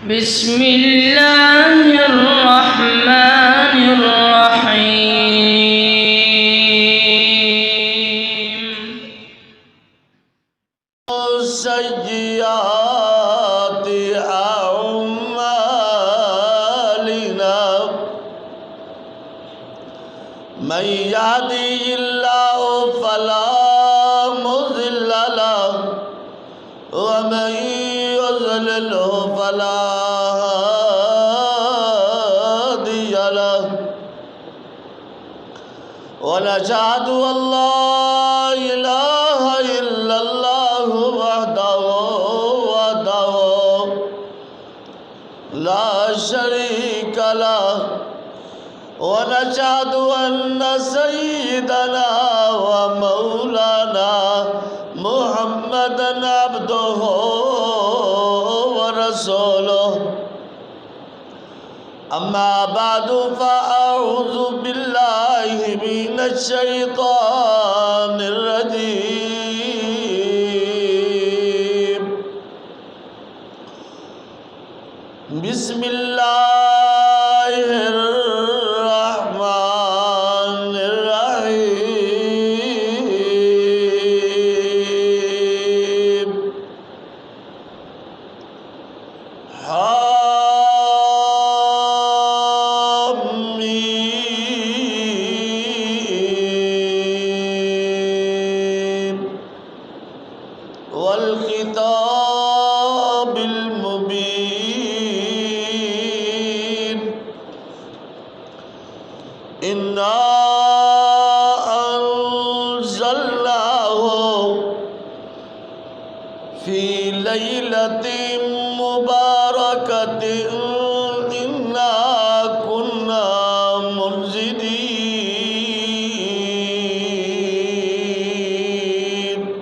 بسم الله الرحمن الرحيم سيئات أعمالنا من يهده الله فلا مضل له ومن يضلله فلا هادي له ونشهد أن لا إله إلا الله وحده لا شريك له ونشهد أن سيدنا ومولانا محمدا عبده ورسوله أما بعد فأعوذ بالله من الشيطان الرجيم بسم الله الرحمن الرحيم حميم والكتاب المبين إنا أنزلناه في ليلة مباركة إنا كنا منذرين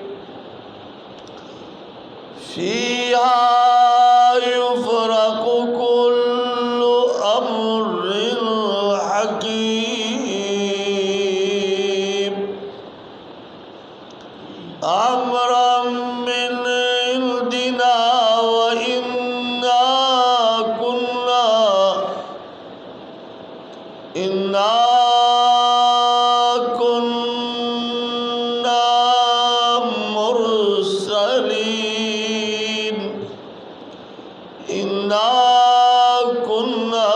فيها يفرق كل أمر حكيم أمرا من عندنا وإنا كنا مرسلين إنا كنا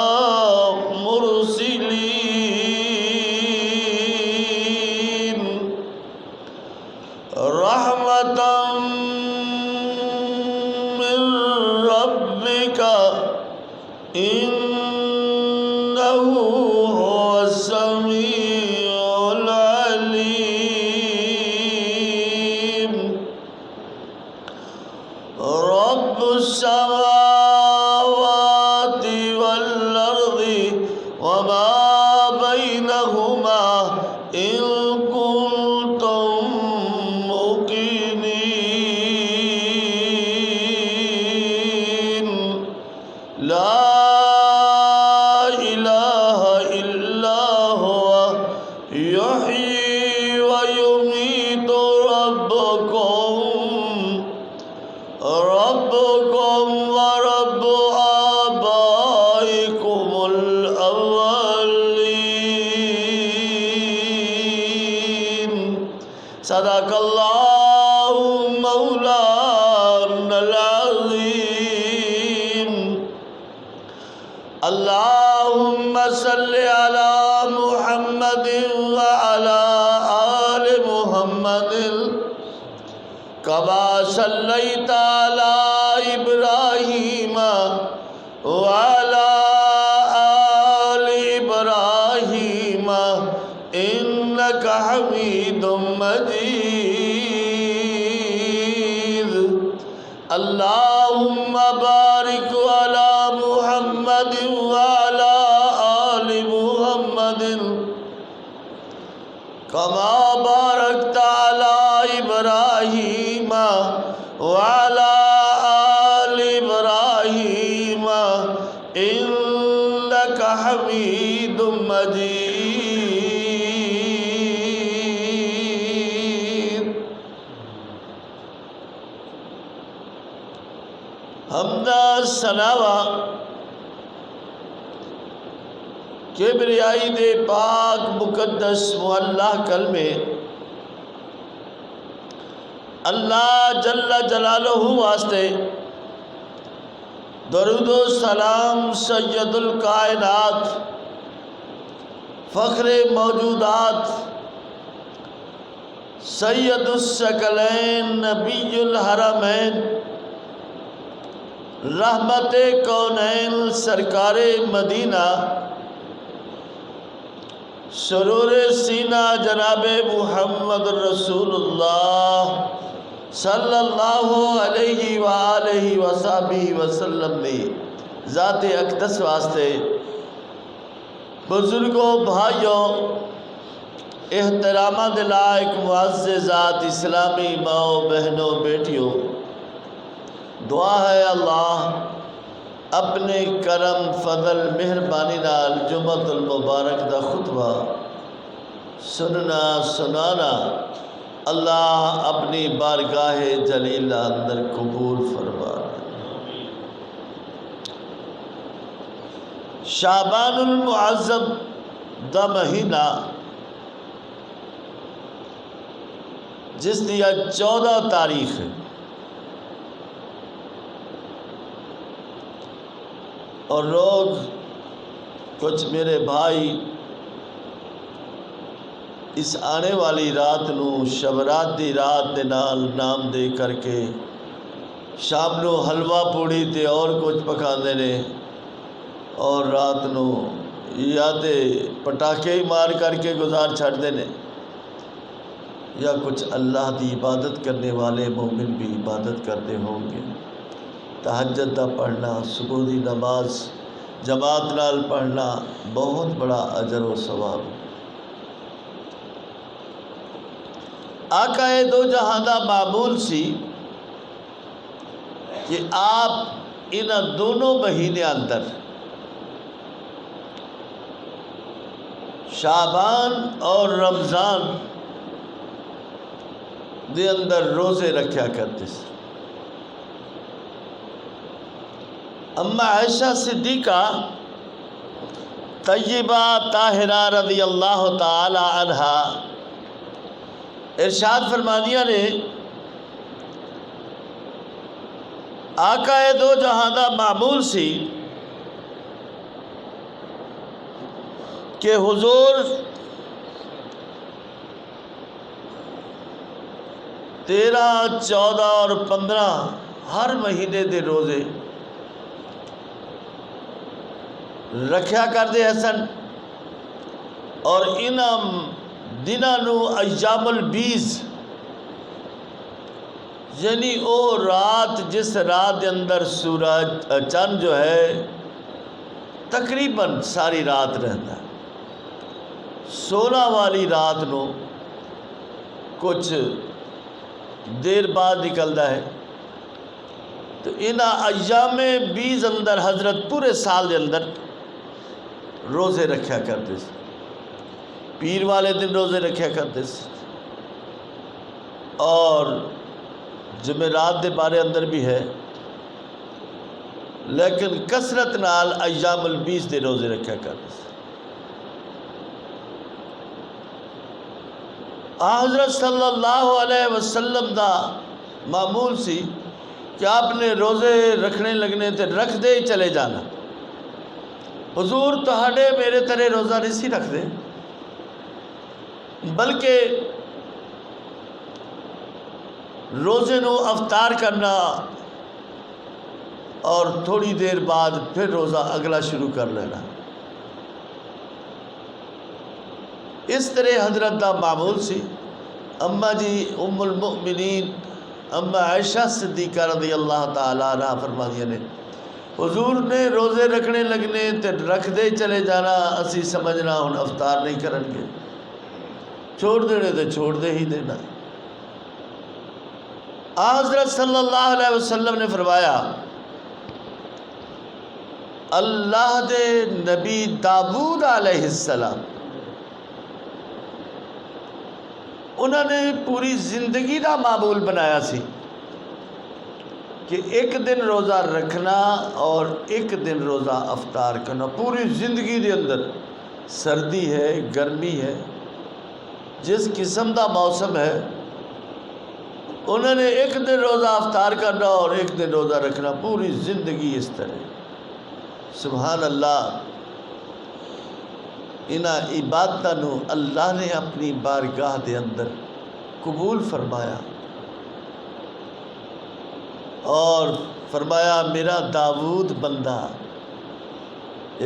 مرسلين رحمة من ربك إنه هو السميع العليم رب السماوات والأرض وما بينهما إن كنتم موقنين لا إله إلا هو يحيي ويميت ربكم ورب آبائكم الأولين صدق الله مولانا العظيم اللهم صل على محمد وعلى آل محمد كما صليت على إبراهيم وعلى آل إبراهيم إنك حميد مجيد اللهم بارك على محمد وعلى آل محمد كما باركت على إبراهيم وعلى آل إبراهيم إنك حميد مجيد حمد سناوا کبریائی دے پاک مقدس معلّہ کلمے اللہ جل جلالہ واسطے درود و سلام سید الکائنات فخر موجودات سید الثقلین نبی الحرمین رحمت کونین سرکار مدینہ سرور سینہ جناب محمد رسول اللہ صلی اللہ علیہ وآلہ وصحبہ وسلم نے ذات اقدس واسطے بزرگوں بھائیوں احترامات لائق معززات اسلامی ماؤں بہنوں بیٹیوں دعا ہے اللہ اپنے کرم فضل مہربانی نال جمعۃ المبارک دا خطبہ سننا سنانا اللہ اپنی بارگاہ جلیلہ اندر قبول فرما۔ شعبان المعظم دا مہینہ جس دیا 14 تاریخ ہے اور لوگ کچھ میرے بھائی اس آنے والی رات نو شبرات دی رات دے نال نام دے کر کے شام نو حلوہ پوڑی تے اور کچھ پکاندے نے اور رات نو یا تے پٹاخے ہی مار کر کے گزار چھڑ دے نے یا کچھ اللہ دی عبادت کرنے والے مومن بھی عبادت کرتے ہوں گے۔ تہجد دا پڑھنا صبح دی نماز جماعت نال پڑھنا بہت بڑا اجر و ثواب۔ آقا دو جہاں دا معمول سی کہ آپ ان دونوں مہینے اندر شعبان اور رمضان دے اندر روزے رکھیا کرتے سے۔ اما عائشہ صدیقہ طیبہ طاہرہ رضی اللہ تعالی عنہا ارشاد فرمانیہ نے آقا دو جہاں دا معمول سی کہ حضور 13 14 اور 15 ہر مہینے دے روزے رکھیا کر دے حسن اور انہاں دناں نو ایام البیض یعنی او رات جس رات دے اندر سورج چند جو ہے تقریباً ساری رات رہتا ہے 16 والی رات نو کچھ دیر بعد نکلتا ہے تو انہاں ایام بیض اندر حضرت پورے سال دے اندر روزے رکھیا کرتے سے۔ پیر والے دن روزے رکھیا کرتے سے اور جمعرات دے بارے اندر بھی ہے لیکن کثرت نال ایام البیض دے روزے رکھیا کرتے سے۔ حضرت صلی اللہ علیہ وسلم دا معمول سی کہ آپ نے روزے رکھنے لگنے تے رکھ دے ہی چلے جانا۔ حضور تہاڈے میرے ترے روزہ نہیں سی رکھ دے بلکہ روزے نو افطار کرنا اور تھوڑی دیر بعد پھر روزہ اگلا شروع کر لینا۔ اس طرح حضرت دا معمول سی۔ اما جی ام المؤمنین اما عائشہ صدیقہ رضی اللہ تعالی عنہ فرماندیاں نے حضور نے روزے رکھنے لگنے تے رکھ دے چلے جانا اسی سمجھنا ہن افطار نہیں کرن گے چھوڑ دینے تے چھوڑ دے ہی دینا۔ حضرت صلی اللہ علیہ وسلم نے فرمایا اللہ دے نبی داؤد علیہ السلام انہوں نے پوری زندگی دا معمول بنایا سی کہ ایک دن روزہ رکھنا اور ایک دن روزہ افطار کرنا، پوری زندگی دے اندر سردی ہے، گرمی ہے، جس قسم دا موسم ہے، انہوں نے ایک دن روزہ افطار کرنا اور ایک دن روزہ رکھنا، پوری زندگی اس طرح۔ سبحان اللہ، انہاں عبادتوں اللہ نے اپنی بارگاہ دے اندر قبول فرمایا اور فرمایا میرا داؤد بندہ،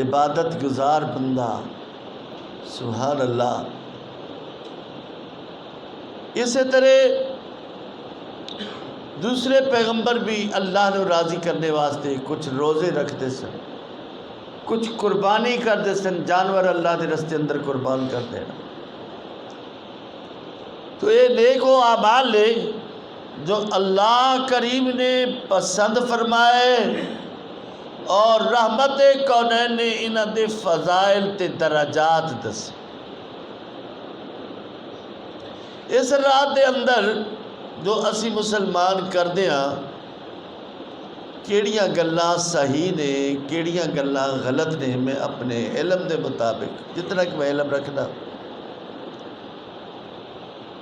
عبادت گزار بندہ۔ سبحان اللہ۔ اسی طرح دوسرے پیغمبر بھی اللہ نے راضی کرنے واسطے کچھ روزے رکھتے سن، کچھ قربانی کرتے سن، جانور اللہ کے رستے اندر قربان کر دینا۔ تو یہ نیک و اعمال لے جو اللہ کریم نے پسند فرمائے اور رحمت کونین نے انہاں دے فضائل تے درجات دسے۔ اس رات دے اندر جو اسی مسلمان کردے ہاں، کیڑیاں گلاں صحیح نے کیڑیاں گلاں غلط نے، میں اپنے علم دے مطابق جتنا کہ میں علم رکھنا،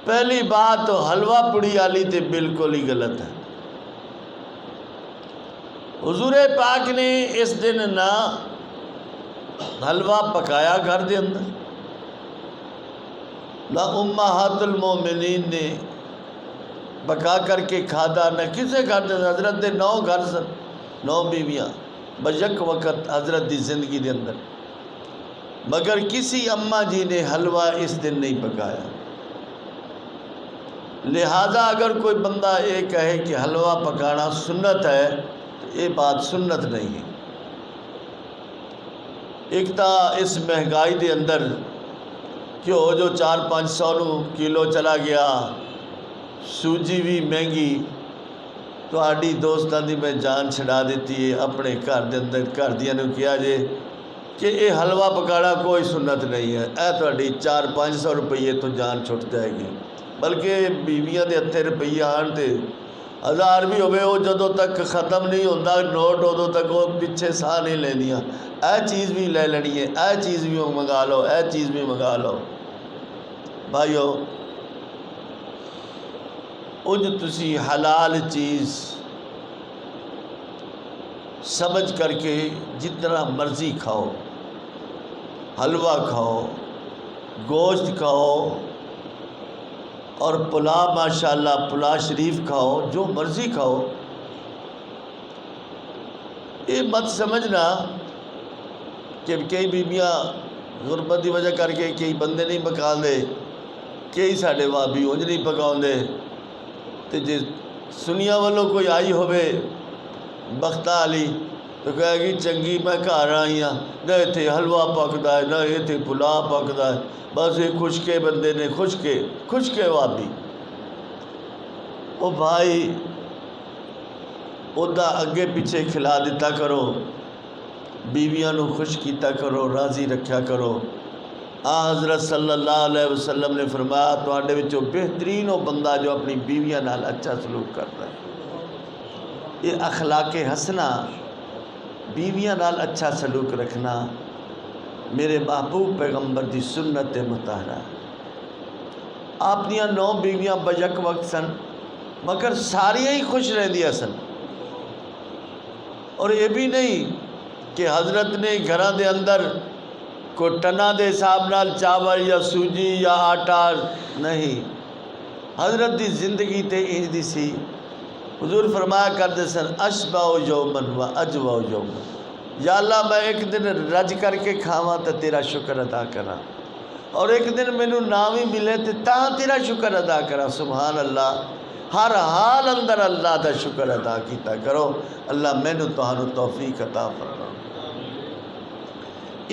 پہلی بات تو حلوہ پوڑی والی تے بالکل ہی غلط ہے۔ حضور پاک نے اس دن نہ حلوہ پکایا گھر دے اندر، نہ امہات المومنین نے پکا کر کے کھادا، نہ کسے گھر دے۔ حضرت دے 9 گھر سن، 9 بیویاں بیک وقت حضرت دی زندگی دے اندر، مگر کسی اماں جی نے حلوہ اس دن نہیں پکایا۔ لہذا اگر کوئی بندہ یہ کہے کہ حلوہ پکانا سنت ہے تو یہ بات سنت نہیں ہے۔ ایک تا اس مہنگائی دے اندر کہ وہ جو 400-500 کلو چلا گیا، سوجی بھی مہنگی، تو آڈی دوستان دی میں جان چھڑا دیتی ہے اپنے گھر دے اندر، گھر دیاں نے کیا جے کہ یہ حلوہ پکانا کوئی سنت نہیں ہے، اے تو آڈی 400-500 روپیے تو جان چھٹ جائے گی، بلکہ بیویاں دے ہتھے روپیہ آن تے 1000 بھی ہوئے، وہ جدوں تک ختم نہیں ہوتا نوٹ ادوں تک وہ پیچھے ساہ نہیں لیندیاں، اے چیز بھی لے لینی ہے، اے چیز بھی منگا لو، اے چیز بھی منگا لو۔ بھائیو، اُج تسی حلال چیز سمجھ کر کے جتنا مرضی کھاؤ، حلوہ کھاؤ، گوشت کھاؤ اور پلاؤ، ماشاءاللہ پلاؤ شریف کھاؤ، جو مرضی کھاؤ، یہ مت سمجھنا کہ کئی بیبیاں غربت کی وجہ کر کے کئی بندے نہیں پکا دے، کئی ساڑھے بھابی انج نہیں پکاؤں دے، تو جی سنیا والوں کوئی آئی ہوئے بختہ علی تو کہے گی چنگی میں گھر آئی ہاں، نہ اتنے حلوہ پکدا ہے، نہ اتنے پلاؤ پکدا ہے، بس یہ خشکے بندے نے، خشکے وابی۔ او بھائی اُدا اگے پیچھے کھلا دیتا کرو، بیویاں نو خوش کیتا کرو، راضی رکھیا کرو۔ حضرت صلی اللہ علیہ وسلم نے فرمایا تواڈے وچوں بہترین وہ بندہ جو اپنی بیویاں نال اچھا سلوک کرتا ہے۔ یہ اخلاق حسنہ، بیویاں نال اچھا سلوک رکھنا میرے محبوب پیغمبر دی سنت مطہرہ۔ آپ دیاں 9 بیویاں بیک وقت سن، مگر ساریاں ہی خوش رہندیاں سن، اور یہ بھی نہیں کہ حضرت نے گھراں دے اندر کوئی ٹنا دے حساب نال چاول یا سوجی یا آٹا نہیں، حضرت دی زندگی تے انج دی سی۔ حضور فرمایا کرتے سن اشبع یومن و اجوع یومن، یا اللہ میں ایک دن رج کر کے کھاواں تو تیرا شکر ادا کرا، اور ایک دن مینوں نہ بھی ملے تو تاں تیرا شکر ادا کرا۔ سبحان اللہ، ہر حال اندر اللہ دا شکر ادا کیتا کرو۔ اللہ مینوں تہانوں توفیق عطا فرما۔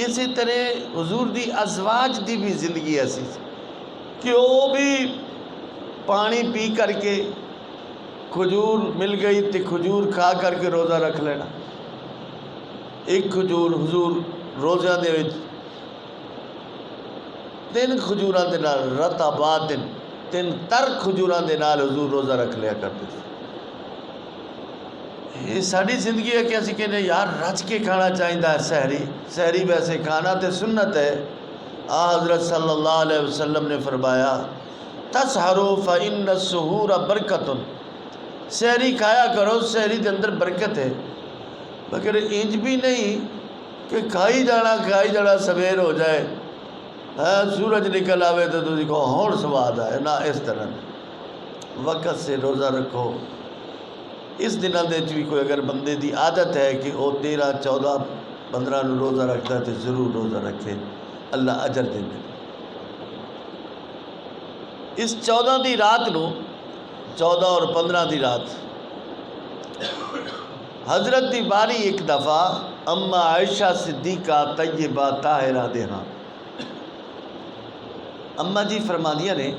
اسی طرح حضور دی ازواج دی بھی زندگی ایسی کہ وہ بھی پانی پی کر کے کھجور مل گئی تو کھجور کھا کر کے روزہ رکھ لینا۔ ایک کھجور حضور روزہ دے وچ 3 کھجوراں دے نال رطبات 3 تر کھجوراں دے نال حضور روزہ رکھ لیا کرتے تھے۔ یہ ساری زندگی ہے کہ اسی کہنے یار رج کے کھانا چاہیے ہے سحری ویسے کھانا تے سنت ہے۔ حضرت صلی اللہ علیہ وسلم نے فرمایا تسحروا فإن السحور برکت، سحری کھایا کرو، سحری کے اندر برکت ہے، مگر انج بھی نہیں کہ کھائی جانا سویر ہو جائے، سورج نکل آوے تو تسی کو ہون سواد آئے نہ، اس طرح وقت سے روزہ رکھو۔ اس دنوں دے بھی کوئی اگر بندے دی عادت ہے کہ وہ 13 14 15 نو روزہ رکھتا ہے تو ضرور روزہ رکھے، اللہ اجر دے دے۔ اس 14 دی رات نو 14 اور 15 دی رات حضرت دی باری ایک دفعہ اما عائشہ صدیقہ طیبہ طاہرہ دے ہاں اما جی فرمادیاں نے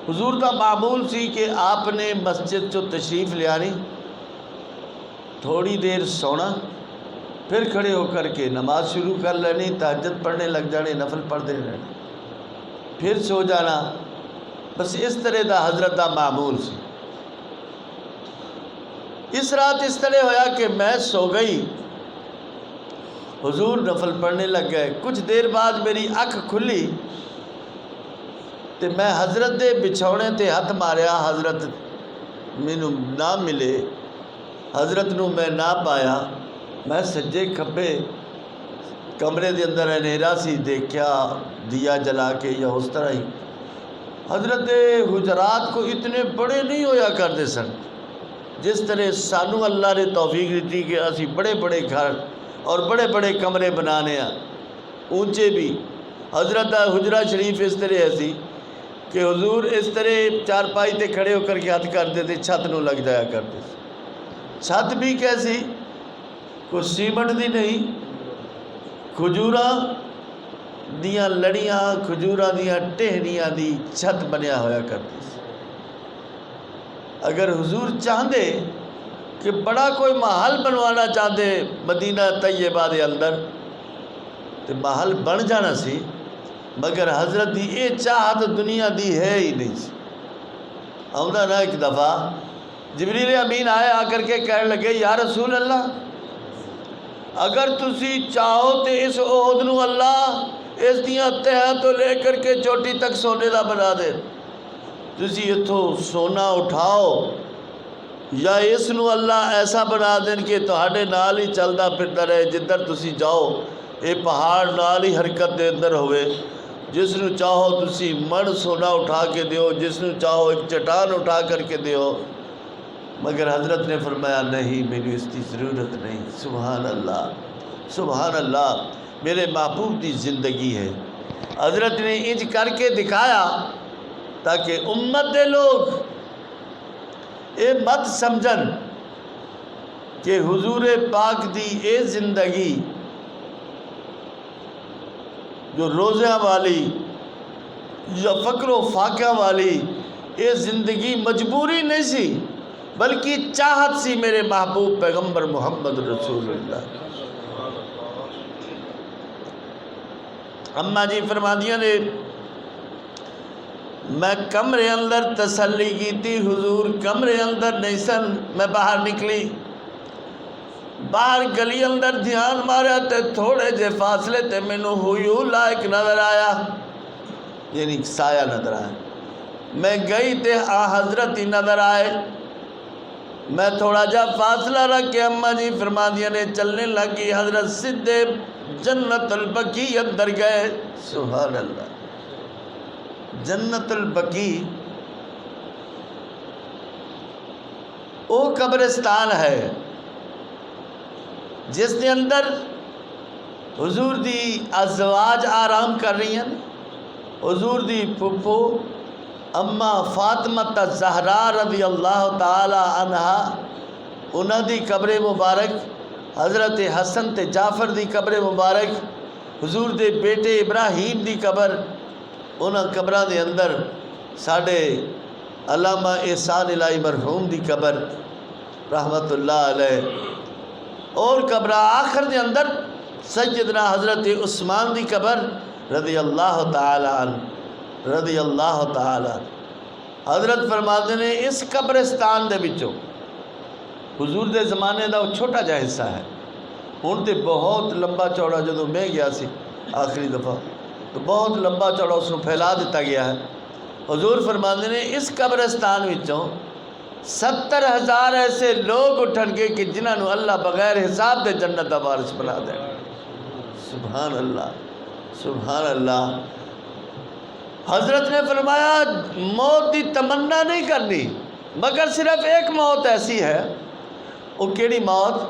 حضور کا معمول سی کہ آپ نے مسجد چو تشریف لیانی، تھوڑی دیر سونا، پھر کھڑے ہو کر کے نماز شروع کر لینی، تہجد پڑھنے لگ جانے، نفل پڑھتے رہنے، پھر سو جانا، بس اس طرح دا حضرت دا معمول سی۔ اس رات اس طرح ہویا کہ میں سو گئی، حضور نفل پڑھنے لگ گئے، کچھ دیر بعد میری اکھ کھلی تے میں حضرت دے بچھونے تے ہاتھ ماریا، حضرت مینوں نہ ملے، حضرت نو میں نہ پایا، میں سجے کھبے کمرے دے اندر اندھیرا سی، دیکھیا دیا جلا کے یا اس طرح ہی۔ حضرت حجرات کو اتنے بڑے نہیں ہویا کرتے سن جس طرح سانو اللہ نے توفیق دیتی کہ اسی بڑے بڑے گھر اور بڑے بڑے کمرے بنانے ہیں، اونچے بھی۔ حضرت دا حجرہ شریف اس طرح ایسی کہ حضور اس طرح چارپائی تے کھڑے ہو کر کے ہاتھ کرتے تھے، چھت نو لگ جایا کرتے تھے۔ چھت بھی کیسی، کوئی سیمنٹ دی نہیں، کھجوراں دیاں لڑیاں، کھجوراں دیاں ٹہنیاں دی چھت بنیا ہویا کرتی تھی۔ اگر حضور چاہتے کہ بڑا کوئی محل بنوانا چاہتے مدینہ طیبہ دے اندر تو محل بن جانا سی، مگر حضرت دی اے چاہت دنیا دی ہے ہی نہیں سی۔ آمدہ نا ایک دفعہ جبریل امین آئے، آ کر کے کہنے لگے یا رسول اللہ اگر تسی چاہو تو اس عہد نو اللہ اس دیاں تہاں تو لے کر کے چوٹی تک سونے دا بنا دے، تسی اتھو سونا اٹھاؤ، یا اس نو اللہ ایسا بنا دیں کہ تہاڈے نال ہی چلدا پھردا رہے، جدھر تسی جاؤ اے پہاڑ نال ہی حرکت دے اندر ہوئے، جس نو چاہو تسی من سونا اٹھا کے دیو، جس نو چاہو ایک چٹان اٹھا کر کے دیو۔ مگر حضرت نے فرمایا نہیں، میری اس کی ضرورت نہیں۔ سبحان اللہ، سبحان اللہ، میرے محبوب کی زندگی ہے۔ حضرت نے انج کر کے دکھایا تاکہ امت دے لوگ اے مت سمجھن کہ حضور پاک دی اے زندگی جو روزہ والی یا فقر و فاقہ والی اے زندگی مجبوری نہیں سی بلکہ چاہت سی میرے محبوب پیغمبر محمد رسول اللہ۔ اماں جی فرمادیاں نے میں کمرے اندر تسلی کی تھی، حضور کمرے اندر نہیں سن، میں باہر نکلی، باہر گلی اندر دھیان ماریا تے تھوڑے جے فاصلے تے مینوں ہویو لائق نظر آیا، یعنی سایہ نظر آیا۔ میں گئی تے حضرت ہی نظر آئے، میں تھوڑا جا فاصلہ رکھ کے اماں جی فرمادیاں نے چلنے لگی، حضرت سدھے جنت البقیع اندر گئے۔ سبحان اللہ، جنت البقیع وہ قبرستان ہے جس کے اندر حضور دی ازواج آرام کر رہی ہیں، حضور دی پھپھو اما فاطمہ زہرا رضی اللہ تعالی عنہا انہاں دی قبر مبارک، حضرت حسن تے جعفر دی قبر مبارک، حضور دے بیٹے ابراہیم دی قبر، انہاں قبراں دے اندر ساڑھے علامہ احسان الہی مرحوم دی قبر رحمت اللہ علیہ، اور قبرہ آخر دے اندر سیدنا حضرت عثمان دی قبر رضی اللہ تعالی عنہ، رضی اللہ تعالی عنہ۔ حضرت فرماتے ہیں اس قبرستان دے بچوں حضور دے زمانے دا چھوٹا جا حصہ ہے. ہن تے بہت لمبا چوڑا جدوں میں گیا سی آخری دفعہ تو بہت لمبا چوڑا اس کو پھیلا دیتا گیا ہے. حضور فرماندے نے اس قبرستان وچوں 70,000 ایسے لوگ اٹھن گے کہ جنہاں نو اللہ بغیر حساب دے جنت دا وارث بنا دے. سبحان اللہ سبحان اللہ. حضرت نے فرمایا موت دی تمنا نہیں کرنی مگر صرف ایک موت ایسی ہے. وہ کیڑی موت؟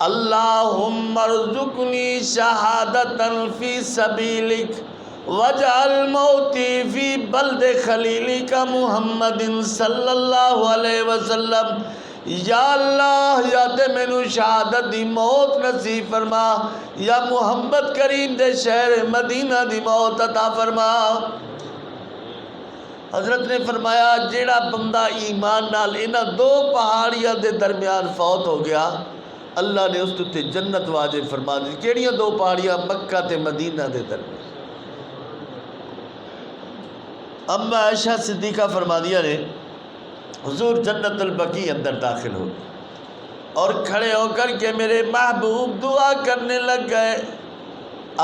اللہم ارزقنی شہادتا فی سبیلک وجعل موتی فی بلد خلیلک محمد صلی اللہ علیہ وسلم. یا اللہ یا تے مینوں شہادت دی موت نصیب فرما یا محمد کریم دے شہر مدینہ دی موت عطا فرما. حضرت نے فرمایا جیڑا بندہ ایمان نال انہاں دو پہاڑیاں دے درمیان فوت ہو گیا اللہ نے اس تے جنت واجب فرما دی. کیڑیاں دو پہاڑیاں؟ مکہ تے مدینہ دے درمیان. اما عائشہ صدیقہ فرما دیا نے حضور جنت البقیع اندر داخل ہو اور کھڑے ہو کر کے میرے محبوب دعا کرنے لگ گئے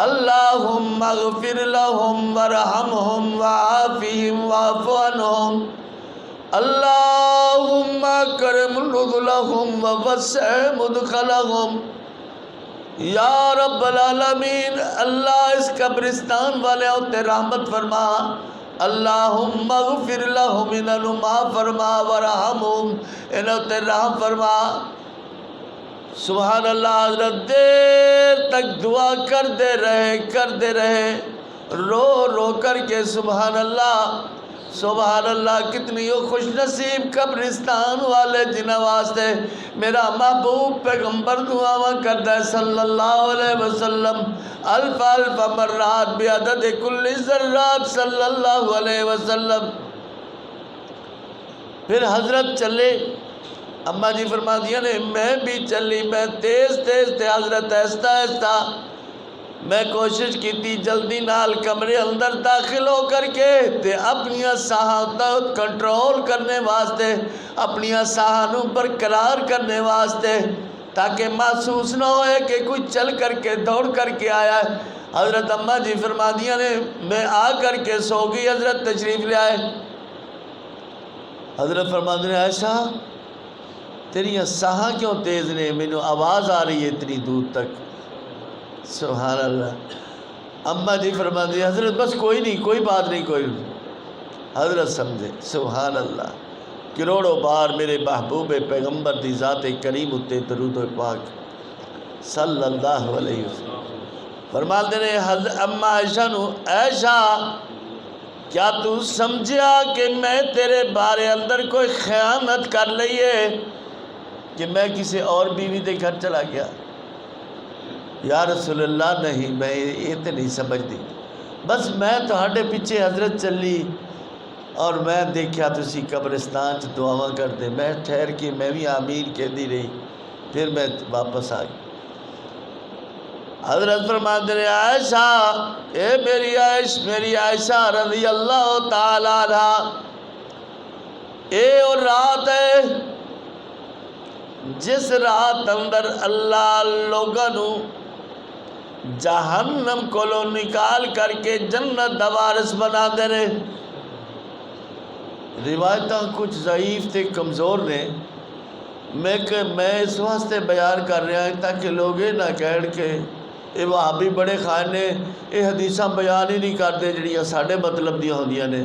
اللہم اغفر لہم ورحمہم وعافہم واعف عنہم اللہم اکرم نزلہم ووسع مدخلہم. یا رب العالمین اللہ اس قبرستان والے ہوتے رحمت فرما. اللہم اغفر لہم انہاں نو معاف فرما ورحمہم انہاں تے رحم فرما. سبحان اللہ. حضرت دیر تک دعا کرتے رہے رو رو کر کے سبحان اللہ سبحان اللہ. کتنی خوش نصیب قبرستان والے جنہاں واسطے میرا محبوب پیغمبر دعاواں کرتا ہے صلی اللہ علیہ وسلم الف الف مرات بعدد کل ذرات صلی اللہ علیہ وسلم. پھر حضرت چلے. اماں جی فرما دیا نے میں بھی چلی میں تیز تے حضرت ایستا ایستا میں کوشش کی تھی جلدی نال کمرے اندر داخل ہو کر کے تے اپنیاں ساہاں کنٹرول کرنے واسطے اپنیاں ساہاں برقرار کرنے واسطے تاکہ محسوس نہ ہوئے کہ کوئی چل کر کے دوڑ کر کے آیا ہے. حضرت اماں جی فرما دیا نے میں آ کر کے سو گئی. حضرت تشریف لے آئے. حضرت فرما دیا نے عائشہ تیری ساہاں کیوں تیز نے؟ مینوں آواز آ رہی ہے اتنی دور تک. سبحان اللہ. اماں جی فرما دی حضرت بس کوئی نہیں کوئی بات نہیں کوئی نہیں. حضرت سمجھے سبحان اللہ. کروڑوں بار میرے محبوب پیغمبر دی ذات کریم اتے درود و پاک صلی اللہ علیہ وسلم فرما دے نے اماں عائشہ نو عائشہ کیا تو سمجھیا کہ میں تیرے بارے اندر کوئی خیانت کر لئیے کہ میں کسی اور بیوی دے گھر چلا گیا؟ یا رسول اللہ نہیں میں یہ تو نہیں سمجھ دی. بس میں تہاڈے پیچھے حضرت چلی اور میں دیکھا تسی قبرستان چ دعاواں کرتے میں ٹھہر کے میں بھی آمین کہتی رہی پھر میں واپس آ گئی. حضرت فرماتے ہیں عائشہ اے میری عائشہ رضی اللہ تعالیٰ عنہ اے اور رات ہے جس رات اندر اللہ لوگوں جہنم کو نکال کر کے جنت دا وارث بنا دے رہے. روایتاں کچھ ضعیف تے کمزور نے میں اس واسطے بیان کر رہا ہوں تاکہ لوگ یہ نہ کہن کہ یہ وہابی بڑے خائن نے یہ حدیثاں بیان ہی نہیں کرتے جڑیاں ساڈے مطلب دیاں ہوندیاں نے.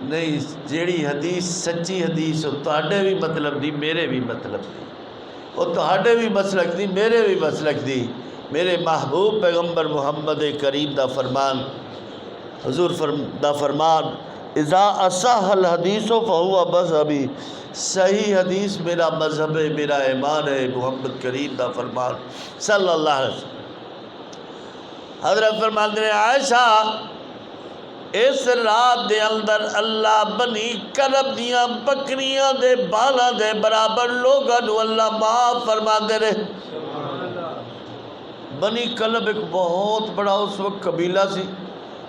نہیں جیڑی حدیث سچی حدیث وہ تہاڈے بھی مطلب دی میرے بھی مطلب دی وہ تہاڈے بھی مسلک دی میرے بھی مسلک دی. میرے محبوب پیغمبر محمد کریم دا فرمان حضور دا فرمان اذا اصح الحدیث فہو مذہبی صحیح حدیث میرا مذہب ہے میرا ایمان ہے. محمد کریم دا فرمان صلی اللہ علیہ وسلم. حضرت فرماتے ہیں عائشہ اس رات دے اندر اللہ بنی کلب دیاں بکریاں دے بالاں دے برابر لوگوں اللہ معاف فرما دے رہے. بنی کلب ایک بہت بڑا اس وقت قبیلہ سی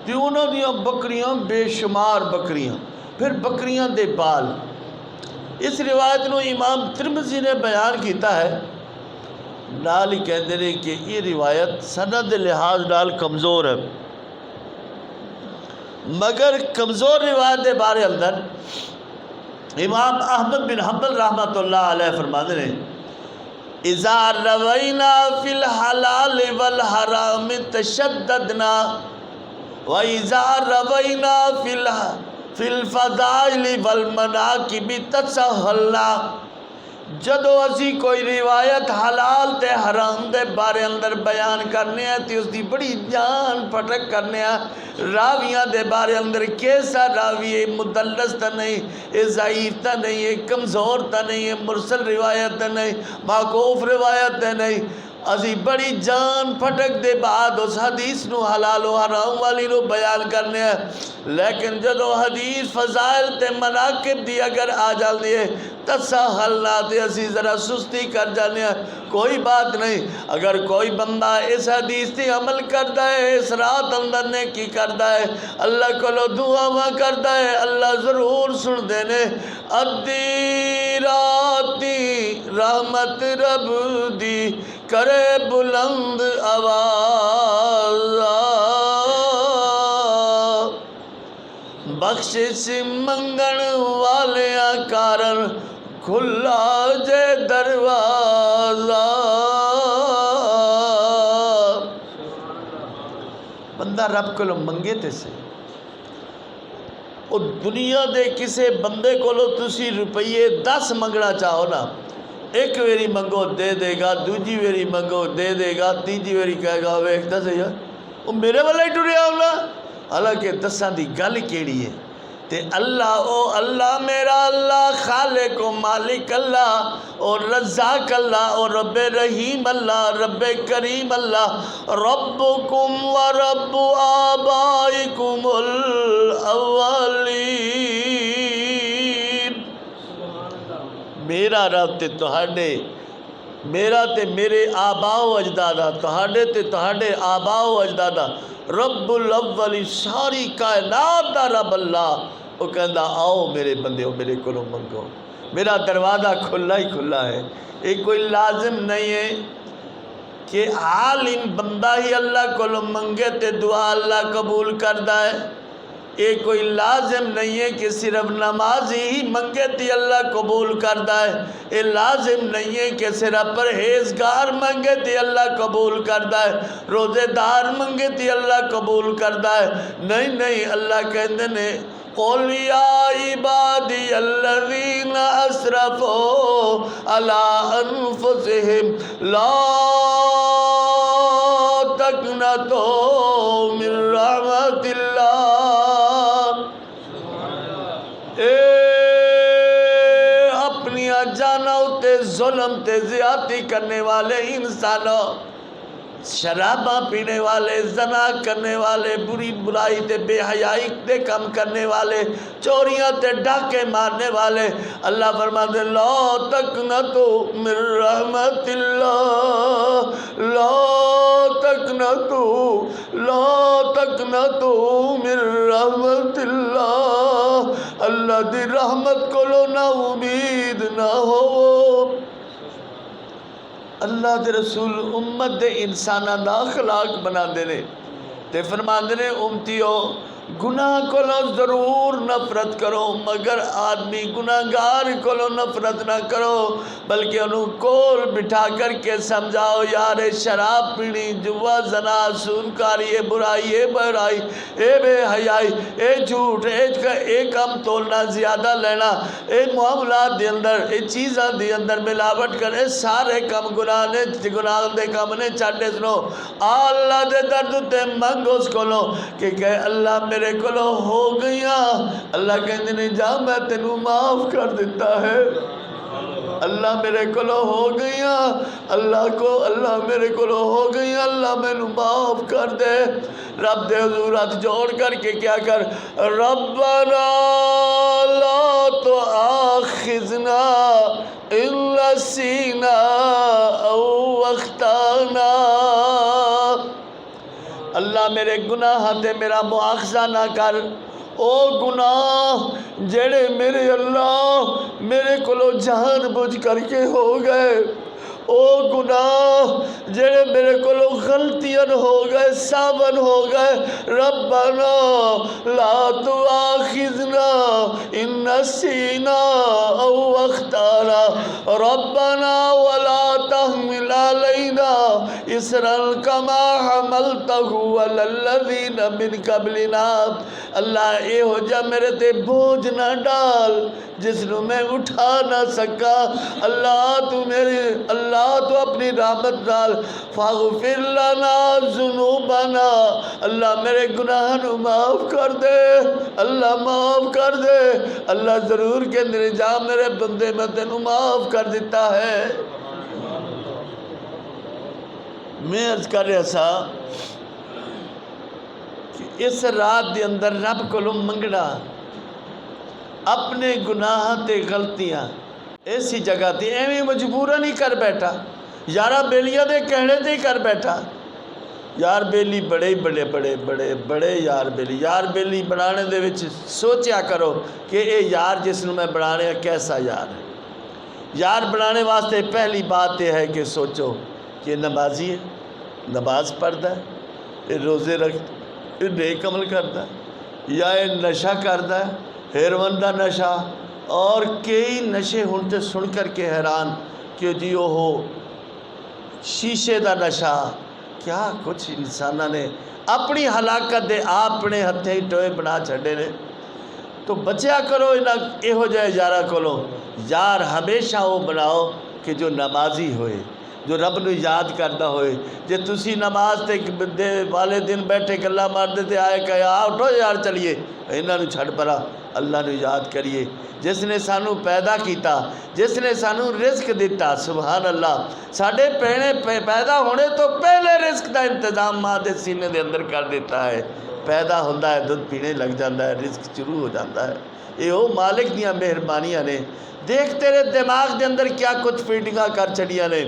تے انہاں دیاں بکریاں بے شمار بکریاں پھر بکریاں دے بال اس روایت نو امام ترمذی نے بیان کیتا ہے، نال ہی کہتے ہیں کہ یہ روایت سند لحاظ نال کمزور ہے، مگر کمزور روایت دے بارے اندر امام احمد بن حنبل رحمۃ اللہ علیہ فرماتے ہیں اذا روینا فی الحلال والحرام تشددنا وَإِذَا رَوَيْنَا فِي الْفَضَائِلِ وَالْمَنَاقِبِ تَسَهَّلْنَا۔ جدو اسی کوئی روایت حلال تے حرام دے بارے اندر بیان کرنے ہیں تے اس دی بڑی جان پھٹک کرنے ہیں، راویاں دے بارے اندر کیسا راوی ہے، مدلس تا نہیں، اے ضعیف تا نہیں، اے کمزور تا نہیں، اے مرسل روایت تا نہیں، موقوف روایت تا نہیں، اسی بڑی جان پھٹک دے بعد اس حدیث نو حلال و حرام والی نو بیان کرنے ہیں، لیکن جدو حدیث فضائل تے مناقب دی اگر آ جاندی ہے تساہلنا تے اسی ذرا سستی کر جانے ہیں، کوئی بات نہیں، اگر کوئی بندہ اس حدیث تے عمل کرتا ہے، اس رات اندر نے کی کرتا ہے، اللہ کو لو دعا ماں کرتا ہے، اللہ ضرور سن دینے ادھی راتی رحمت رب دی کرے بلند آواز بخشش منگن والیاں کارن کھلا جے دروازہ۔ بندہ رب کو لو منگے تے سے اور دنیا دے کسے بندے کو لو تسی روپیے 10 منگنا چاہو نا، ایک ویری منگو دے دے گا، دوجی ویری منگو دے دے گا، تیجی ویری کہے گا ویکھدا سی یار وہ میرے والا ہی ٹریا ہونا، حالانکہ دساں دی گل کیڑی ہے تے اللہ او اللہ میرا اللہ خالق و مالک اللہ اور رزاق اللہ اور رب رحیم اللہ رب کریم اللہ ربکم و رب آبائکم الاولین۔ میرا رب تے تہاڈے، میرا تے میرے آباء و اجدادا، تہاڈے تے تہاڈے آباء و اجدادا، رب الاولی ساری کائنات دا رب اللہ، وہ کہندا آؤ میرے بندے ہو میرے کو منگو، میرا دروازہ کھلا ہی کھلا ہے۔ ایک کوئی لازم نہیں ہے کہ عالم بندہ ہی اللہ کو منگے تے دعا اللہ قبول کردا ہے، یہ کوئی لازم نہیں ہے کہ صرف نمازی ہی منگے تی اللہ قبول کردا ہے، یہ لازم نہیں ہے کہ صرف پرہیزگار منگے تی اللہ قبول کردا ہے، روزے دار منگے تی اللہ قبول کردا ہے، نہیں، اللہ کہندے نے قُلْ يَا عِبَادِيَ الَّذِينَ أَسْرَفُوا عَلَىٰ أَنفُسِهِمْ لَا تَقْنَطُوا مِن رَحْمَتِ اللَّهِ۔ اے اپنی جانوں تے ظلم تے زیادتی کرنے والے انسانوں، شراباں پینے والے، زنا کرنے والے، بری برائی تے بے حیائی تے کم کرنے والے، چوریاں تے ڈاکے مارنے والے، اللہ فرماتے ہیں لا تقنطوا من رحمت اللہ، لا تقنطوا من رحمت اللہ، اللہ دی رحمت کو لو نا امید نہ ہو۔ اللہ دے رسول امت دے انسانہ دا اخلاق بنا دینے تے فرما دینے امتیو گناہ کو ضرور نفرت کرو، مگر آدمی گناہگار کو نفرت نہ کرو، بلکہ انہوں کول بٹھا کر کے سمجھاؤ یار شراب پینی، جوا، زنا، سودکاری، اے برائی، اے برائی، اے بے حیائی، اے جھوٹ، اے کم تولنا، زیادہ لینا، اے معاملات دے اندر، اے چیزاں دے اندر ملاوٹ کر، اے سارے کم گناہ دے کم نے چھاڑے سنو، اللہ دے درد تے منگو اس کو لو کہ اللہ میرے کو ہو گیا، اللہ کہتے نہیں جا میں تینوں معاف کر دیتا ہے، اللہ میرے کو ہو گیا، اللہ میرے کو ہو گیا، اللہ میں نو معاف کر دے۔ رب دے حضور ہاتھ جوڑ کر کے کیا کر ربنا لا تؤاخذنا ان نسینا او اخطانا، اللہ میرے گناہ تے میرا مواخذہ نہ کر، او گناہ جڑے میرے اللہ میرے کولو جان بوجھ کر کے ہو گئے، او گناہ جڑے میرے کولو غلطیاں ہو گئے، ساون ہو گئے، ربنا لا تؤاخذنا ان نسینا او اخطانا ربنا ولا تحمل علينا اسرا كما حملته على الذين من قبلنا۔ اللہ اے ہو جا میرے تے بوجھ نہ ڈال جس نو میں اٹھا نہ سکا۔ اللہ تو اپنی رحمت نال فاغفر لنا ذنوبنا، اللہ میرے گناہ نو معاف کر دے، اللہ معاف کر دے۔ اللہ ضرور کہ اندر جا میرے بندے میں تینوں معاف کر دیتا ہے۔ میں عرض کر رہا سا کہ اس رات دے اندر رب کو منگنا اپنے گناہ تے غلطیاں ایسی جگہ تے ایویں مجبورا نہیں کر بیٹھا، یارہ بیلیاں دے کہنے تے ہی کر بیٹھا۔ یار بیلی بڑے بڑے بڑے بڑے بڑے یار بیلی بنانے دے وچ سوچیا کرو کہ اے یار جس نو میں بنانے کیسا یار ہے۔ یار بنانے واسطے پہلی بات یہ ہے کہ سوچو کہ نمازی ہے، نماز پڑھتا ہے، یہ روزے رکھتا ہے، یہ نیک عمل کرتا ہے، یا یہ نشہ کرتا ہے، ہیروین دا نشہ اور کئی نشے ہونتے سن کر کے حیران کہ جی وہ ہو شیشے دا نشہ، کیا کچھ انسانہ نے اپنی ہلاکت دے اپنے ہتھیں ٹوئے بنا چھڑے نے۔ تو بچیا کرو یہ ہو جائے یارہ کولو، یار ہمیشہ وہ بناؤ کہ جو نمازی ہوئے، جو رب نو یاد کرتا ہوئے۔ جے تسی نماز تے والے دن بیٹھے گلا مارتے تے آئے کہ اٹھو یار چلیے انہاں نو چھڑ پرا، اللہ نو یاد کریے جس نے سانو پیدا کیتا، جس نے سانو رزق دیتا۔ سبحان اللہ، ساڑھے پیدا ہونے تو پہلے رزق دا انتظام ماں دے سینے دے اندر کر دیتا ہے۔ پیدا ہوندہ ہے، دودھ پینے لگ جاندہ ہے، رزق شروع ہو جاندہ ہے۔ یہ وہ مالک دیاں مہربانیاں نے۔ دیکھ تیرے دماغ دے اندر کیا کچھ فیڈنگاں کر چڑیاں نے۔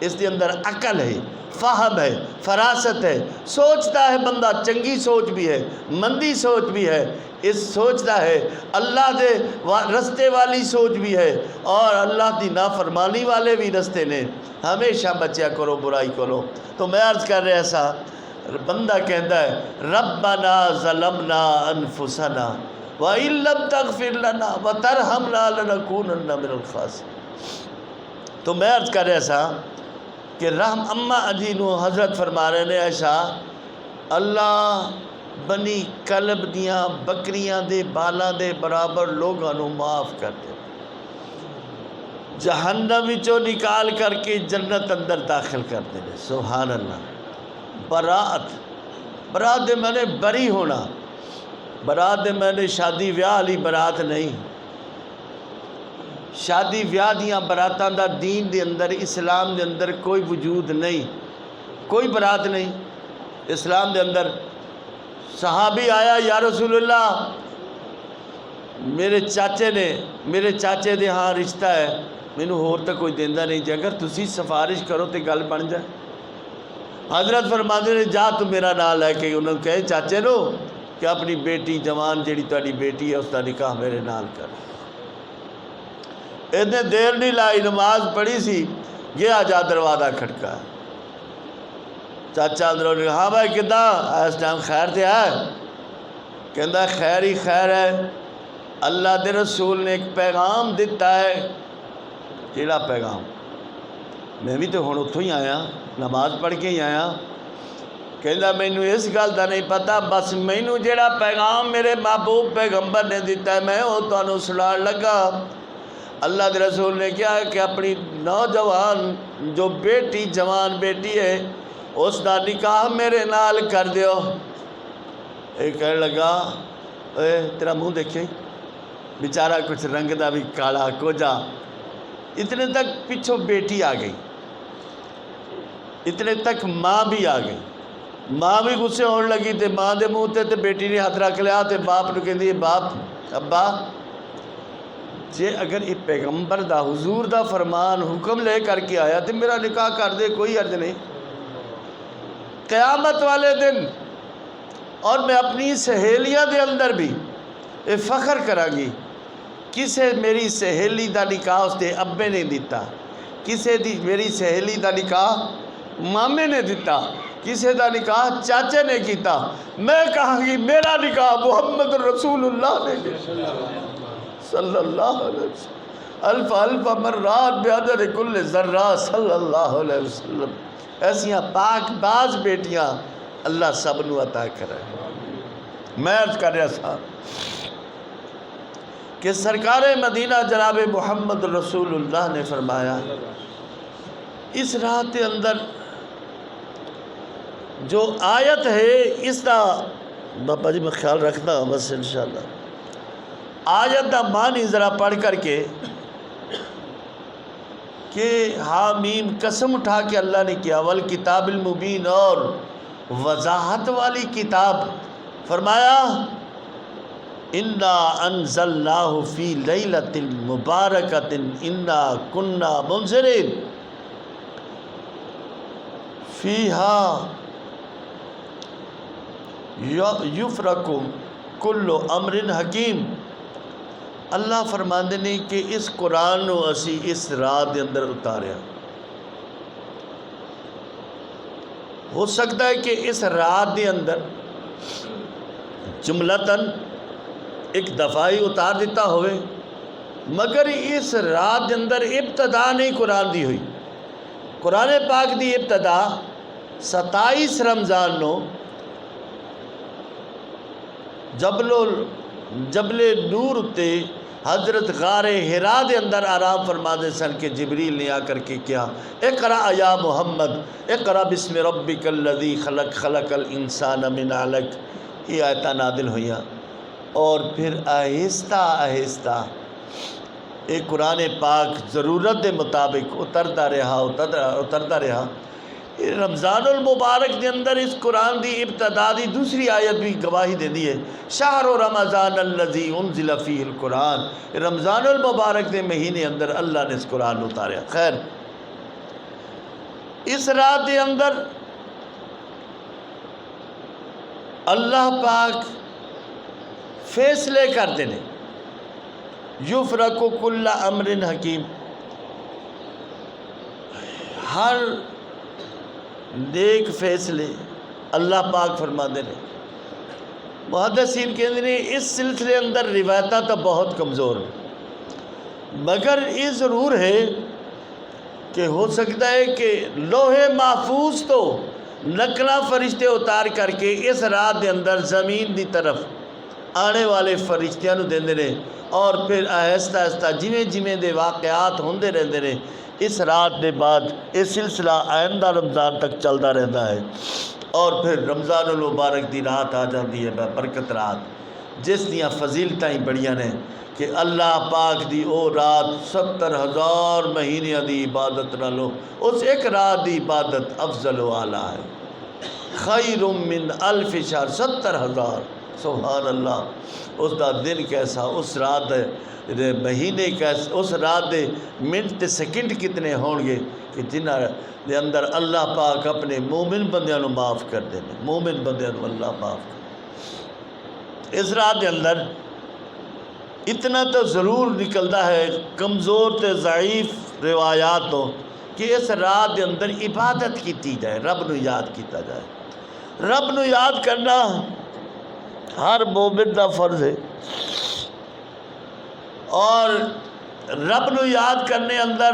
اس دے اندر عقل ہے، فہم ہے، فراست ہے، سوچتا ہے بندہ، چنگی سوچ بھی ہے، مندی سوچ بھی ہے، اس سوچتا ہے اللہ دے رستے والی سوچ بھی ہے اور اللہ دی نافرمانی والے بھی رستے نے۔ ہمیشہ بچیا کرو برائی کرو۔ تو میں عرض کر رہا سا، بندہ کہتا ہے ربنا ظلمنا انفسنا وَإِن لَّمْ تَغْفِرْ لَنَا وَتَرْحَمْنَا لَنَكُونَنَّ مِنَ الْخَاسِرِينَ۔ تو میں عرض کر رہا سا کہ رحم اماں عجینو حضرت فرما رہے نے ایشا اللہ بنی کلب دیاں بکریاں دے بالاں دے برابر لوگاں نو معاف کر دے، جہنم وچوں نکال کر کے جنت اندر داخل کر دے۔ سبحان اللہ۔ برات دے میں نے بری ہونا، برات دے میں نے شادی ویاہ علی برات نہیں۔ شادی ویاہ دیاں براتاں دا دین دے اندر، اسلام دے اندر کوئی وجود نہیں، کوئی برات نہیں اسلام دے اندر۔ صحابی آیا یا رسول اللہ میرے چاچے دے ہاں رشتہ ہے، مینوں ہور تک کوئی دیندہ نہیں جے، اگر تسی سفارش کرو تے گل بن جائے۔ حضرت فرماندے نے جا تو میرا نام لے کے انہوں نے کہے چاچے نو کہ اپنی بیٹی جوان جیڑی تاری بیٹی ہے اس کا نکاح میرے نال کر۔ اتنے دیر نہیں لائی، نماز پڑھی سی، گیا جا دروازہ کھٹکا، چاچا اندروں نے ہاں بھائی کداں اس ٹائم خیر تے ہے؟ کہندا خیر ہی خیر ہے، اللہ دے رسول نے ایک پیغام دیتا ہے۔ کیڑا پیغام؟ میں بھی تو ہن اتھوں ہی آیا، نماز پڑھ کے ہی آیا۔ کہندا مینوں اس گل دا نہیں پتہ، بس مینوں جیڑا پیغام میرے محبوب پیغمبر نے دیتا ہے میں وہ تانوں سنان لگا۔ اللہ دے رسول نے کیا کہ اپنی نوجوان جو بیٹی جوان بیٹی ہے اس دا نکاح میرے نال کر دیو۔ ایک کہنے لگا اے تیرا منہ دیکھے بیچارہ کچھ رنگ دا بھی کالا کوجا۔ اتنے تک پچھو بیٹی آ گئی، اتنے تک ماں بھی آ گئی۔ ماں بھی غصے ہونے لگی تے ماں دے منہ تے بیٹی نے ہاتھ رکھ لیا تے باپ نو کہندی باپ ابا جے اگر یہ پیغمبر دا حضور دا فرمان حکم لے کر کے آیا تو میرا نکاح کر دے، کوئی عرض نہیں۔ قیامت والے دن اور میں اپنی سہیلیاں دے اندر بھی یہ فخر کرا گی کسے میری سہیلی دا نکاح اس دے ابے نے دیتا، کسے دی میری سہیلی دا نکاح مامے نے دیتا، کسے دا نکاح چاچے نے کیتا، میں کہاں گی میرا نکاح محمد رسول اللہ نے کیا صلی اللہ علیہ وسلم، الف الف مرات بعدد کل ذرہ صلی اللہ علیہ وسلم۔ ایسیاں پاک باز بیٹیاں اللہ سب نو عطا کرے۔ میں عرض کر رہا تھا کہ سرکار مدینہ جناب محمد رسول اللہ نے فرمایا اس رات کے اندر جو آیت ہے اس دا بابا جی میں خیال رکھنا ہوں بس انشاءاللہ، آیت دا معنی ذرا پڑھ کر کے کہ حامیم قسم اٹھا کے اللہ نے کیا والکتاب المبین اور وضاحت والی کتاب، فرمایا انا انزلناہ فی لیلۃ مبارکۃ انا کنا منذرین فیہا یفرق کل امر حکیم۔ اللہ فرماندے نے کہ اس قرآن نو اسی اس رات دے اندر اتاریا، ہو سکتا ہے کہ اس رات دے اندر جملتاً ایک دفعہ ہی اتار دیتا ہوئے، مگر اس رات دے اندر ابتدا نہیں قرآن دی ہوئی۔ قرآن پاک دی ابتدا 27 رمضان نو جبل نور تے حضرت غار حرا دے اندر آرام فرما دے سن کہ جبریل نے آ کر کے کیا اقرأ یا محمد اقرأ بسم ربک الذی خلق خلق الانسان من علق، یہ آیتاں نازل ہوئیاں، اور پھر آہستہ آہستہ ایک قرآن پاک ضرورت دے مطابق اترتا رہا۔ رمضان المبارک دے اندر اس قرآن دی ابتدا دی دوسری آیت بھی گواہی دے دی ہے، شہر رمضان الذی انزل فیہ القرآن، رمضان المبارک دے مہینے اندر اللہ نے اس قرآن اتاریا۔ خیر، اس رات دے اندر اللہ پاک فیصلے کرتے ہیں، یفرق کل امر حکیم، ہر نیک فیصلے اللہ پاک فرما دے نے۔ محدثین کہتے ہیں اس سلسلے اندر روایتاں تو بہت کمزور ہیں، مگر یہ ضرور ہے کہ ہو سکتا ہے کہ لوح محفوظ تو نقلاں فرشتے اتار کر کے اس رات دے اندر زمین دی طرف آنے والے فرشتیاں نو دیندے نے، اور پھر آہستہ آہستہ جویں جویں دے واقعات ہوندے رہندے نے، اس رات دے بعد یہ سلسلہ آئندہ رمضان تک چلتا رہتا ہے، اور پھر رمضان المبارک دی رات آ جاتی ہے برکت رات، جس دیاں فضیلتاں ہی بڑیاں نے کہ اللہ پاک دی او رات 70,000 مہینیاں دی عبادت نالوں اس ایک رات دی عبادت افضل و اعلیٰ ہے، خیر من الف شہر، 70,000، سبحان اللہ۔ اس دا دن کیسا، اس رات دے مہینے کیسے، اس رات دے منٹ تے سیکنڈ کتنے ہون گے کہ جنہاں دے اندر اللہ پاک اپنے مومن بندیاں نو معاف کر دے، مومن بندیاں نو اللہ معاف کر۔ اس رات دے اندر اتنا تو ضرور نکلتا ہے کمزور تے ضعیف روایات تو کہ اس رات دے اندر عبادت کیتی جائے، رب نو یاد کیتا جائے۔ رب نو یاد کرنا ہر مومن دا فرض ہے، اور رب نو یاد کرنے اندر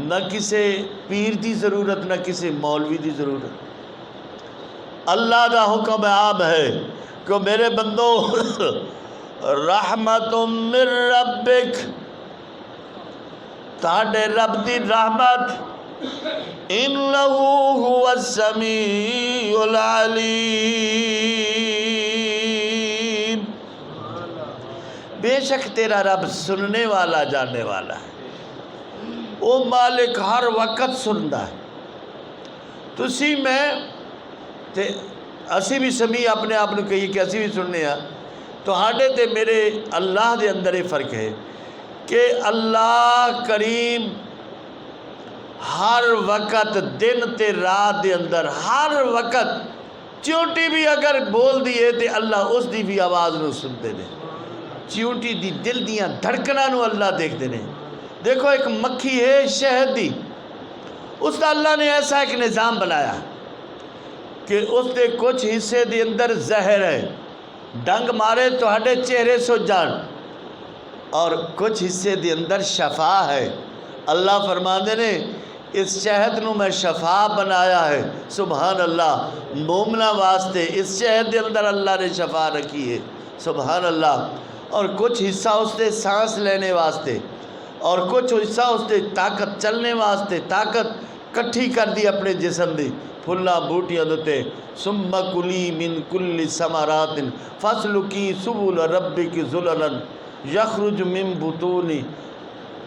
نہ کسی پیر دی ضرورت نہ کسی مولوی دی ضرورت۔ اللہ دا حکم عام ہے کہ میرے بندو رحمت من ربک، تاڑے رب دی رحمت، انہو هو السمیع العلیم، بے شک تیرا رب سننے والا جاننے والا ہے، وہ مالک ہر وقت سندا ہے۔ تسی میں تے اسی بھی سمیع اپنے آپ نے کہی کہ اسی بھی سننے ہیں، تو ہاڑے تے میرے اللہ دے اندر یہ فرق ہے کہ اللہ کریم ہر وقت دن تے رات دے اندر ہر وقت چیونٹی بھی اگر بول دیے تو اللہ اس دی بھی آواز نو سنتے نے، چیونٹی دی دل دیاں دھڑکناں نو اللہ دیکھتے نے۔ دیکھو ایک مکھی ہے شہد دی، اس کا اللہ نے ایسا ایک نظام بنایا کہ اس دے کچھ حصے دی اندر زہر ہے، ڈنگ مارے تو ہڈے چہرے سو جان، اور کچھ حصے دی اندر شفا ہے۔ اللہ فرماندے نے اس شہد نو میں شفا بنایا ہے، سبحان اللہ، مومنہ واسطے اس شہد دے اندر اللہ نے شفا رکھی ہے، سبحان اللہ۔ اور کچھ حصہ اس دے سانس لینے واسطے، اور کچھ حصہ اس دے طاقت چلنے واسطے، طاقت کٹھی کر دی اپنے جسم دی، پھلا بوٹیاں دتے۔ ثم کلی من کل ثمرات فاسلکی سبل ربک ذللا یخرج من بطون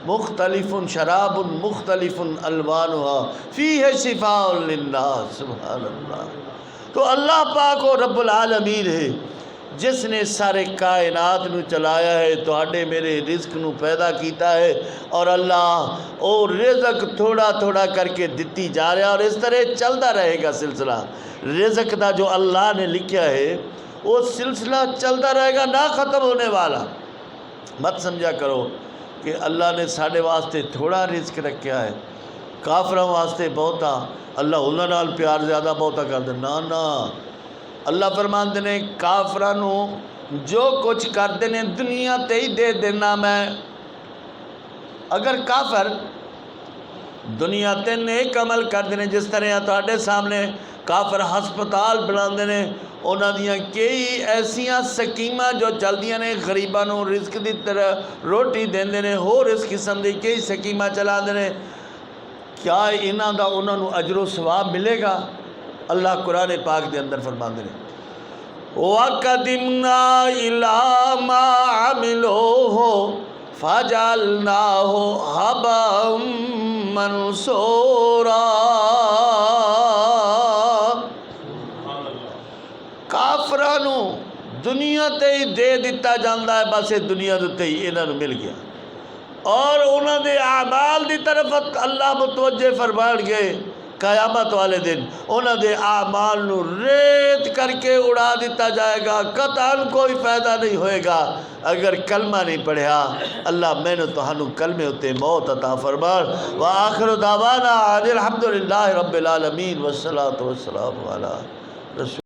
مختلف شراب مختلف الوانها فیہ شفاء للناس، سبحان اللہ۔ تو اللہ پاک و رب العالمین ہے جس نے سارے کائنات نو چلایا ہے، تو ہڈے میرے رزق نو پیدا کیتا ہے، اور اللہ او رزق تھوڑا تھوڑا کر کے دتی جا رہا، اور اس طرح چلتا رہے گا سلسلہ رزق دا جو اللہ نے لکھیا ہے، وہ سلسلہ چلتا رہے گا، نہ ختم ہونے والا۔ مت سمجھا کرو کہ اللہ نے ساڑھے واسطے تھوڑا رزق رکھیا ہے، کافروں واسطے بہتا، اللہ انہاں نال پیار زیادہ بہتا کر دے، نا اللہ فرماندے نے کافرانو جو کچھ کر دینے دنیا تے ہی دے دینا میں۔ اگر کافر دنیا تے نیک عمل کر دینے، جس طرح تواڈے سامنے کافر ہسپتال بنا دینے، انہاں دیاں کئی ایسیاں سکیماں جو چل دیاں نے، غریباں نو رزق دی طرح روٹی دیندے نے، ہور اس قسم دی کئی سکیماں چلا دینے، کیا انہاں دا انہاں نو اجر و ثواب ملے گا؟ اللہ قرآن پاک دے اندر فرماندے نے وَقَدِمْنَا إِلَىٰ مَا عَمِلُوهُ فَجَعَلْنَاهُ هَبَاءً مَّنثُورًا۔ کافرانو دنیا تے ہی دے دیتا جاندا ہے، بس دنیا تے ہی انہاں نوں مل گیا، اور انہاں دے اعمال دی طرف اللہ متوجہ فرمان گئے۔ قیامت والے دن انہاں دے اعمال نو ریت کر کے اڑا دیتا جائے گا، قطعاً کوئی فائدہ نہیں ہوئے گا اگر کلمہ نہیں پڑھیا۔ اللہ میں نے تہانوں کلمے ہوتے موت عطا فرمان۔ وآخر دعوانا الحمدللہ رب العالمین والصلاة والسلام علی رسول